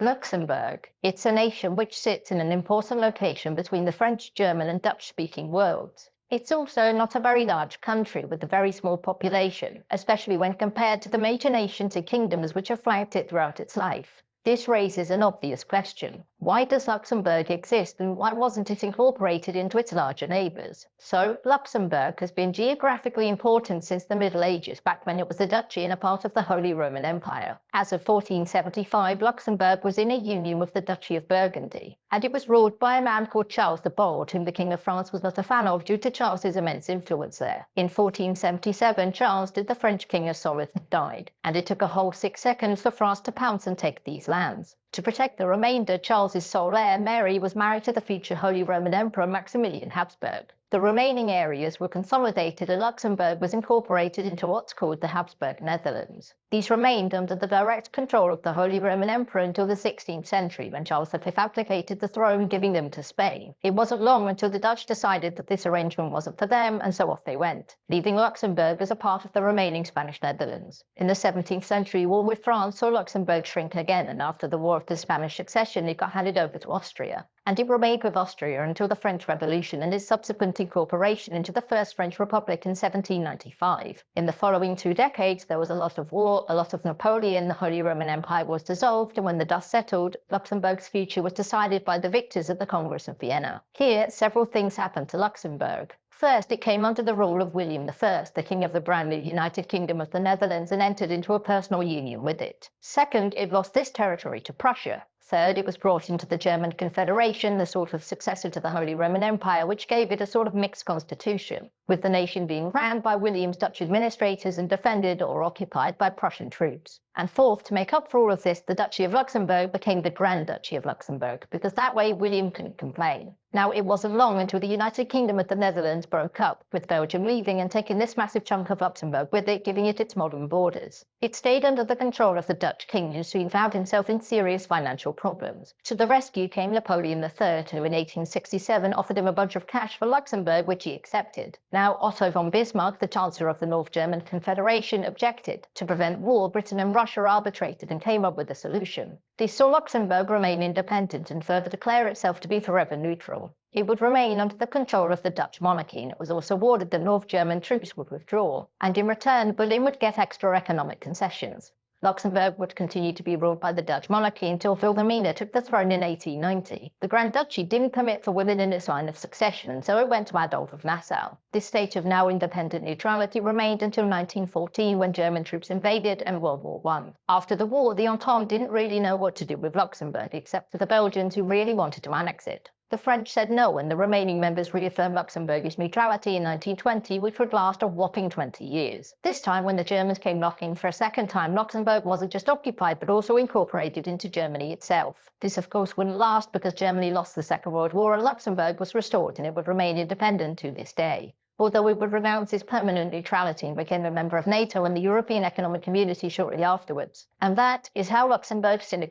Luxembourg. It's a nation which sits in an important location between the French, German and Dutch-speaking worlds. It's also not a very large country with a very small population, especially when compared to the major nations and kingdoms which have flanked it throughout its life. This raises an obvious question. Why does Luxembourg exist and why wasn't it incorporated into its larger neighbours? So, Luxembourg has been geographically important since the Middle Ages, back when it was a duchy and a part of the Holy Roman Empire. As of 1475, Luxembourg was in a union with the Duchy of Burgundy, and it was ruled by a man called Charles the Bold, whom the King of France was not a fan of due to Charles's immense influence there. In 1477, Charles, the French King of Sorrows, died, and it took a whole 6 seconds for France to pounce and take these lands. To protect the remainder, Charles's sole heir, Mary, was married to the future Holy Roman Emperor Maximilian Habsburg. The remaining areas were consolidated and Luxembourg was incorporated into what's called the Habsburg Netherlands. These remained under the direct control of the Holy Roman Emperor until the 16th century, when Charles V abdicated the throne, giving them to Spain. It wasn't long until the Dutch decided that this arrangement wasn't for them, and so off they went, leaving Luxembourg as a part of the remaining Spanish Netherlands. In the 17th century, war with France saw Luxembourg shrink again, and after the War of the Spanish Succession, it got handed over to Austria. And it remained with Austria until the French Revolution and its subsequent incorporation into the First French Republic in 1795. In the following 2 decades, there was a lot of war, a lot of Napoleon, the Holy Roman Empire was dissolved, and when the dust settled, Luxembourg's future was decided by the victors at the Congress of Vienna. Here, several things happened to Luxembourg. First, it came under the rule of William I, the King of the brand new United Kingdom of the Netherlands, and entered into a personal union with it. Second, it lost this territory to Prussia. Third, it was brought into the German Confederation, the sort of successor to the Holy Roman Empire, which gave it a sort of mixed constitution, with the nation being ran by William's Dutch administrators and defended or occupied by Prussian troops. And fourth, to make up for all of this, the Duchy of Luxembourg became the Grand Duchy of Luxembourg, because that way William couldn't complain. Now, it wasn't long until the United Kingdom of the Netherlands broke up, with Belgium leaving and taking this massive chunk of Luxembourg with it, giving it its modern borders. It stayed under the control of the Dutch king, who soon found himself in serious financial problems. To the rescue came Napoleon III, who in 1867 offered him a bunch of cash for Luxembourg, which he accepted. Now, Otto von Bismarck, the Chancellor of the North German Confederation, objected. To prevent war, Britain and Russia arbitrated and came up with a solution. This saw Luxembourg remain independent and further declare itself to be forever neutral. It would remain under the control of the Dutch monarchy, and it was also ordered that North German troops would withdraw, and in return Berlin would get extra economic concessions. Luxembourg would continue to be ruled by the Dutch monarchy until Wilhelmina took the throne in 1890. The Grand Duchy didn't permit for women in its line of succession, so it went to Adolf of Nassau. This state of now independent neutrality remained until 1914, when German troops invaded, and World War I. After the war, the Entente didn't really know what to do with Luxembourg, except for the Belgians, who really wanted to annex it. The French said no, and the remaining members reaffirmed Luxembourg's neutrality in 1920, which would last a whopping 20 years. This time, when the Germans came knocking for a second time, Luxembourg wasn't just occupied, but also incorporated into Germany itself. This, of course, wouldn't last because Germany lost the Second World War and Luxembourg was restored, and it would remain independent to this day. Although it would renounce its permanent neutrality and became a member of NATO and the European Economic Community shortly afterwards. And that is how Luxembourg